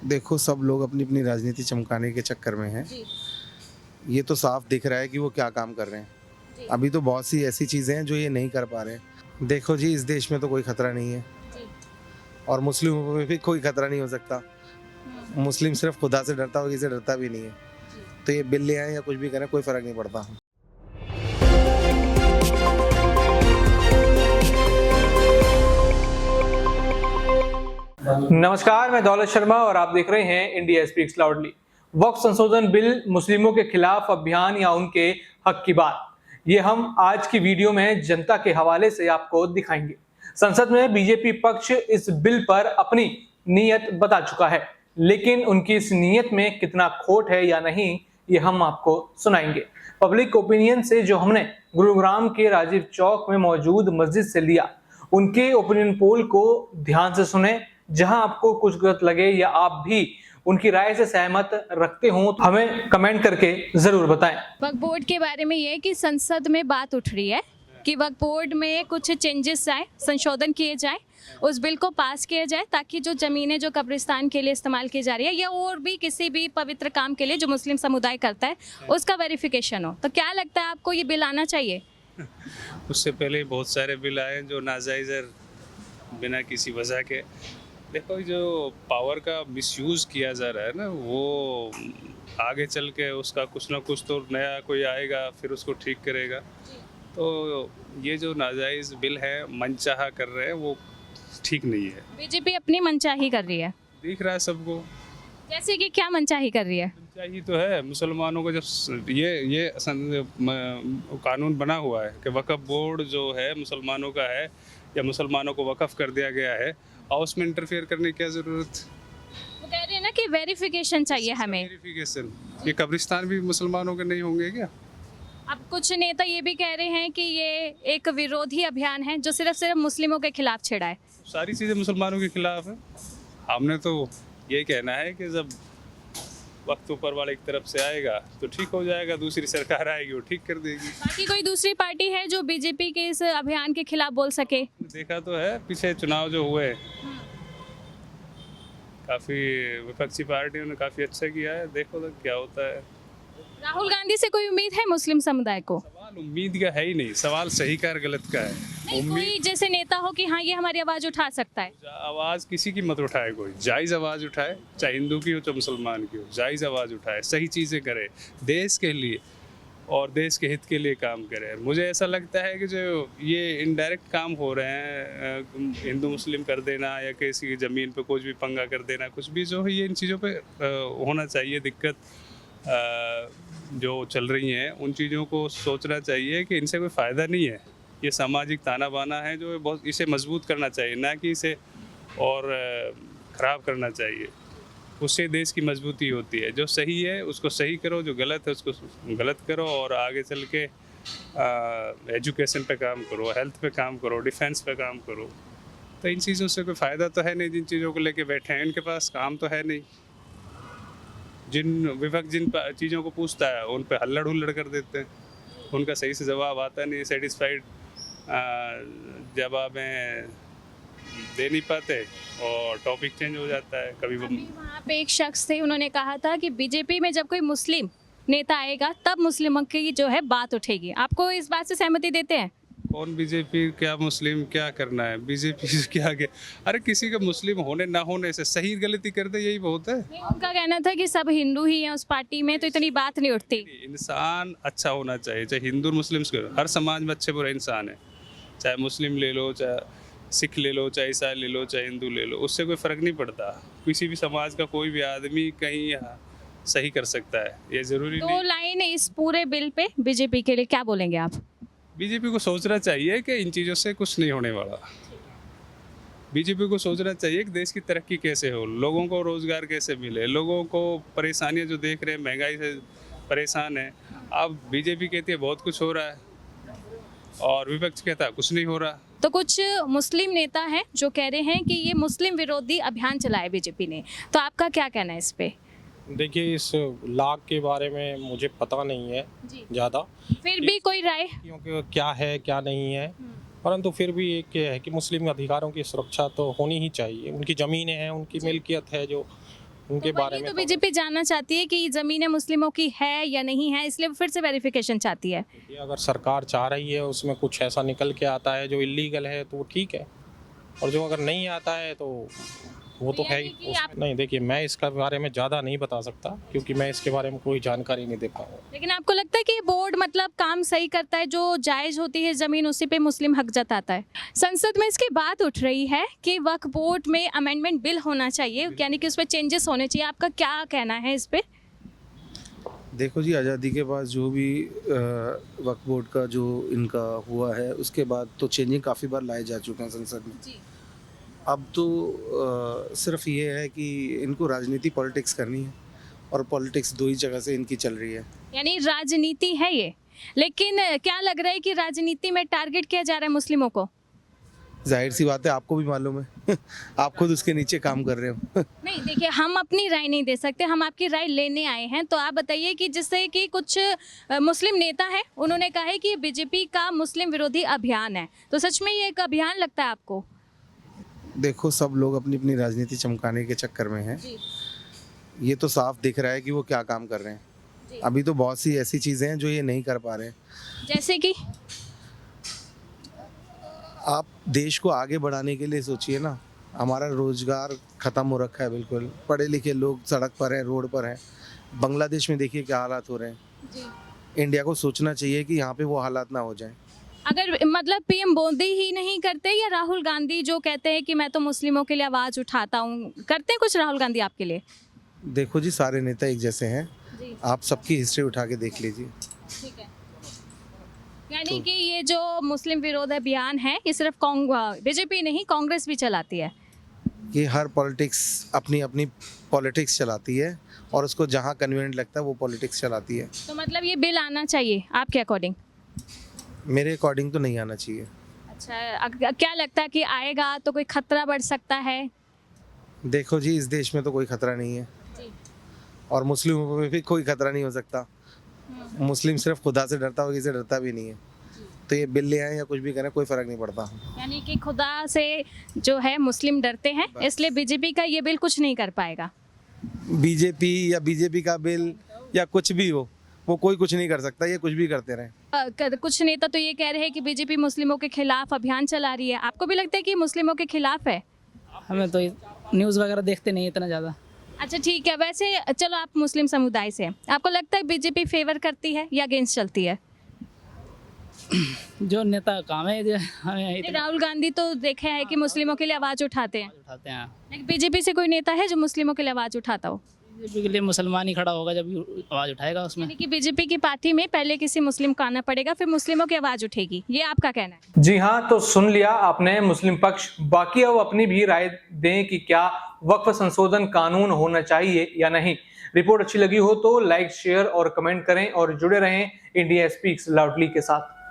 देखो, सब लोग अपनी अपनी राजनीति चमकाने के चक्कर में हैं। जी, ये तो साफ दिख रहा है कि वो क्या काम कर रहे हैं। जी, अभी तो बहुत सी ऐसी चीज़ें हैं जो ये नहीं कर पा रहे हैं। देखो जी, इस देश में तो कोई खतरा नहीं है जी। और मुस्लिमों में भी कोई खतरा नहीं हो सकता। हुँ, मुस्लिम सिर्फ खुदा से डरता हो, किसी से डरता भी नहीं है। जी। तो ये बिल ले आएँ या कुछ भी करें, कोई फ़र्क नहीं पड़ता। नमस्कार, मैं दौलत शर्मा और आप देख रहे हैं इंडिया स्पीक्स लाउडली। वक्फ संशोधन बिल, मुस्लिमों के खिलाफ अभियान या उनके हक की बात, ये हम आज की वीडियो में जनता के हवाले से आपको दिखाएंगे। संसद में बीजेपी पक्ष इस बिल पर अपनी नीयत बता चुका है, लेकिन उनकी इस नीयत में कितना खोट है या नहीं, ये हम आपको सुनाएंगे। पब्लिक ओपिनियन से जो हमने गुरुग्राम के राजीव चौक में मौजूद मस्जिद से लिया, उनके ओपिनियन पोल को ध्यान से सुने। जहां आपको कुछ गलत लगे या आप भी उनकी राय से सहमत रखते हो तो हमें कमेंट करके जरूर बताएं। वक्फ बोर्ड के बारे में ये है कि संसद में बात उठ रही है कि वक्फ बोर्ड में कुछ चेंजेस आए, संशोधन किए जाए, उस बिल को पास किया जाए ताकि जो ज़मीनें जो कब्रिस्तान के लिए इस्तेमाल की जा रही है या और भी किसी भी पवित्र काम के लिए जो मुस्लिम समुदाय करता है, उसका वेरिफिकेशन हो। तो क्या लगता है आपको ये बिल आना चाहिए? उससे पहले बहुत सारे बिल आए जो नाजायज़ है, बिना किसी वजह के। देखो, जो पावर का मिसयूज़ किया जा रहा है ना, वो आगे चल के उसका कुछ ना कुछ तो नया कोई आएगा, फिर उसको ठीक करेगा। तो ये जो नाजायज़ बिल है, मनचाहा कर रहे हैं, वो ठीक नहीं है। बीजेपी अपनी मनचाही कर रही है, दिख रहा है सबको। जैसे कि क्या मनचाही कर रही है? मनचाही तो है मुसलमानों को, जब ये कानून बना हुआ है कि वक्फ बोर्ड जो है मुसलमानों का है या मुसलमानों को वक्फ कर दिया गया है, और उसमें इंटरफेयर करने की क्या ज़रूरत? वो कह रहे हैं ना कि वेरिफिकेशन चाहिए हमें। वेरिफिकेशन, ये कब्रिस्तान भी मुसलमानों के नहीं होंगे क्या? अब कुछ नेता ये भी कह रहे हैं कि ये एक विरोधी अभियान है जो सिर्फ मुस्लिमों के खिलाफ छिड़ा है। सारी चीज़ें मुसलमानों के खिलाफ है। हमने तो ये कहना है कि जब वक्त ऊपर वाले की तरफ से आएगा तो ठीक हो जाएगा, दूसरी सरकार आएगी वो ठीक कर देगी। बाकी कोई दूसरी पार्टी है जो बीजेपी के इस अभियान के खिलाफ बोल सके? देखा तो है, पीछे चुनाव जो हुए, काफ़ी विपक्षी पार्टियों ने काफ़ी अच्छा किया है। देखो तो क्या होता है। राहुल गांधी से कोई उम्मीद है मुस्लिम समुदाय को? सवाल उम्मीद का है ही नहीं, सवाल सही का और गलत का है। नहीं, कोई जैसे नेता हो कि हाँ ये हमारी आवाज उठा सकता है। आवाज़ किसी की मत उठाए, कोई जायज़ आवाज़ उठाए, चाहे हिंदू की हो चाहे मुसलमान की हो, जायज़ आवाज़ उठाए, सही चीज़ें करे, देश के लिए और देश के हित के लिए काम करे। मुझे ऐसा लगता है कि जो ये इनडायरेक्ट काम हो रहे हैं, हिंदू मुस्लिम कर देना या किसी की ज़मीन पे कुछ भी पंगा कर देना, कुछ भी जो है, ये इन चीज़ों पे होना चाहिए। दिक्कत जो चल रही हैं, उन चीज़ों को सोचना चाहिए कि इनसे कोई फ़ायदा नहीं है। ये सामाजिक ताना बाना है जो बहुत, इसे मजबूत करना चाहिए, ना कि इसे और ख़राब करना चाहिए। उससे देश की मजबूती होती है। जो सही है उसको सही करो, जो गलत है उसको गलत करो, और आगे चल के एजुकेशन पे काम करो, हेल्थ पे काम करो, डिफेंस पे काम करो। तो इन चीज़ों से कोई फ़ायदा तो है नहीं। जिन चीज़ों को लेके बैठे हैं, इनके पास काम तो है नहीं। जिन विपक्ष जिन चीज़ों को पूछता है उन पे हल्लड़ हुल्लड़ कर देते हैं, उनका सही से जवाब आता नहीं, सेटिस्फाइड जवाबें दे नहीं पाते और टॉपिक चेंज हो जाता है। कभी अभी वहाँ पे एक शख्स थे, उन्होंने कहा था कि बीजेपी में जब कोई मुस्लिम नेता आएगा तब मुस्लिमों की जो है बात उठेगी। आपको इस बात से सहमति देते हैं? कौन बीजेपी, क्या मुस्लिम, क्या करना है बीजेपी से क्या आगे? अरे किसी का मुस्लिम होने ना होने से सही गलती कर दे, यही बहुत है। नहीं, उनका कहना था कि सब हिंदू ही हैं उस पार्टी में, तो इतनी बात नहीं उठती। इंसान अच्छा होना चाहिए, चाहे हिंदू मुस्लिम, हर समाज में अच्छे बुरे इंसान है। चाहे मुस्लिम ले लो, चाहे सिख ले लो, चाहे ईसाई ले लो, चाहे हिंदू ले लो, उससे कोई फ़र्क नहीं पड़ता। किसी भी समाज का कोई भी आदमी कहीं सही कर सकता है, ये ज़रूरी नहीं। दो लाइन इस पूरे बिल पे बीजेपी के लिए क्या बोलेंगे आप? बीजेपी को सोचना चाहिए कि इन चीज़ों से कुछ नहीं होने वाला। बीजेपी को सोचना चाहिए कि देश की तरक्की कैसे हो, लोगों को रोज़गार कैसे मिले, लोगों को परेशानियां जो देख रहे हैं, महंगाई से परेशान है। अब बीजेपी कहती है बहुत कुछ हो रहा है और विपक्ष कहता है कुछ नहीं हो रहा। तो कुछ मुस्लिम नेता हैं जो कह रहे हैं कि ये मुस्लिम विरोधी अभियान चलाया बीजेपी ने, तो आपका क्या कहना है इस पे? देखिए, इस लाग के बारे में मुझे पता नहीं है जी। ज़्यादा, फिर भी कोई राय? क्योंकि क्या है क्या नहीं है, परंतु फिर भी एक है कि मुस्लिम अधिकारों की सुरक्षा तो होनी ही चाहिए। उनकी ज़मीनें हैं, उनकी मिल्कियत है जो उनके बारे वही में तो बीजेपी जानना चाहती है कि जमीनें मुस्लिमों की है या नहीं है, इसलिए वो फिर से वेरिफिकेशन चाहती है। ये अगर सरकार चाह रही है उसमें कुछ ऐसा निकल के आता है जो इलीगल है तो ठीक है, और जो अगर नहीं आता है तो वो तो है ही। यानी कि आप- नहीं, देखिए मैं इसका बारे में ज़्यादा नहीं बता सकता क्योंकि मैं इसके बारे में कोई जानकारी नहीं दे पाऊँ। लेकिन आपको लगता है कि ये बोर्ड मतलब काम सही करता है, जो जायज़ होती है ज़मीन उसी पे मुस्लिम हक जताता है? संसद में इसकी बात उठ रही है कि वक्फ बोर्ड में अमेंडमेंट बिल होना चाहिए, यानी कि उस पर चेंजेस होने चाहिए। आपका क्या कहना है इस पे? देखो जी, आज़ादी के बाद जो भी वक्फ बोर्ड का जो इनका हुआ है उसके बाद तो चेंजिंग काफ़ी बार लाए जा चुके हैं संसद में। जी। अब तो सिर्फ ये है कि इनको राजनीति पॉलिटिक्स करनी है, और पॉलिटिक्स दो ही जगह से इनकी चल रही है। यानी राजनीति है ये, लेकिन क्या लग रहा है कि राजनीति में टारगेट किया जा रहा है मुस्लिमों को? जाहिर सी बात है, आपको भी मालूम है आप खुद उसके नीचे काम कर रहे हो नहीं, देखिए हम अपनी राय नहीं दे सकते, हम आपकी राय लेने आए हैं। तो आप बताइए कि जिससे कि कुछ मुस्लिम नेता हैं, उन्होंने कहा है कि बीजेपी का मुस्लिम विरोधी अभियान है, तो सच में ये एक अभियान लगता है आपको? देखो, सब लोग अपनी अपनी राजनीति चमकाने के चक्कर में हैं। जी। ये तो साफ दिख रहा है कि वो क्या काम कर रहे जी। हैं। अभी तो बहुत सी ऐसी चीज़ें हैं जो ये नहीं कर पा रहे हैं। जैसे कि आप देश को आगे बढ़ाने के लिए सोचिए ना, हमारा रोजगार ख़त्म हो रखा है बिल्कुल। पढ़े लिखे लोग सड़क पर हैं, रोड पर हैं। बांग्लादेश में देखिए क्या हालात हो रहे हैं। जी। इंडिया को सोचना चाहिए कि यहाँ पे वो हालात ना हो जाएं। अगर मतलब पीएम मोदी ही नहीं करते, या राहुल गांधी जो कहते हैं कि मैं तो मुस्लिमों के लिए आवाज़ उठाता हूँ, करते हैं कुछ राहुल गांधी आपके लिए? देखो जी, सारे नेता एक जैसे हैं। जी। आप सबकी हिस्ट्री उठा के देख लीजिए। ठीक है। यानी कि ये जो मुस्लिम विरोध अभियान है, ये सिर्फ बीजेपी नहीं, कांग्रेस भी चलाती है। ये हर पॉलिटिक्स अपनी अपनी पॉलिटिक्स चलाती है, और उसको जहाँ कन्वीनियंट लगता है वो पॉलिटिक्स चलाती है। तो मतलब ये बिल आना चाहिए आपके अकॉर्डिंग? मेरे अकॉर्डिंग तो नहीं आना चाहिए। अच्छा, क्या लगता है कि आएगा तो कोई खतरा बढ़ सकता है? देखो जी, इस देश में तो कोई खतरा नहीं है, जी। और मुस्लिमों में भी कोई खतरा नहीं हो सकता। मुस्लिम सिर्फ खुदा से डरता हो, किसी से डरता भी नहीं है। तो ये बिल ले आए या कुछ भी करें, कोई फ़र्क नहीं पड़ता। यानी कि खुदा से जो है मुस्लिम डरते हैं, इसलिए बीजेपी का ये बिल कुछ नहीं कर पाएगा। बीजेपी या बीजेपी का बिल या कुछ भी हो, वो कोई कुछ नहीं कर सकता। ये कुछ भी करते रहें। कुछ नेता तो ये कह रहे हैं कि बीजेपी मुस्लिमों के खिलाफ अभियान चला रही है। आपको भी लगता है कि मुस्लिमों के खिलाफ है? हमें तो न्यूज़ वगैरह देखते नहीं इतना ज़्यादा। अच्छा ठीक है, वैसे चलो आप मुस्लिम समुदाय से हैं, आपको लगता है बीजेपी फेवर करती है या अगेंस्ट चलती है? जो नेता काम है जो हमें नहीं, इतना राहुल गांधी तो देखा है कि मुस्लिमों के लिए आवाज़ उठाते हैं, उठाते हैं। लेकिन बीजेपी से कोई नेता है जो मुस्लिमों के लिए आवाज़ उठाता हो? बीजेपी के लिए मुसलमान ही खड़ा होगा जब आवाज़ उठाएगा उसमें। यानी कि बीजेपी की पार्टी में पहले किसी मुस्लिम को आना पड़ेगा, फिर मुस्लिमों की आवाज़ उठेगी, ये आपका कहना है? जी हाँ, तो सुन लिया आपने मुस्लिम पक्ष। बाकी अब अपनी भी राय दें कि क्या वक्फ संशोधन कानून होना चाहिए या नहीं। रिपोर्ट अच्छी लगी हो तो लाइक, शेयर और कमेंट करें, और जुड़े रहें इंडिया स्पीक्स लाउडली के साथ।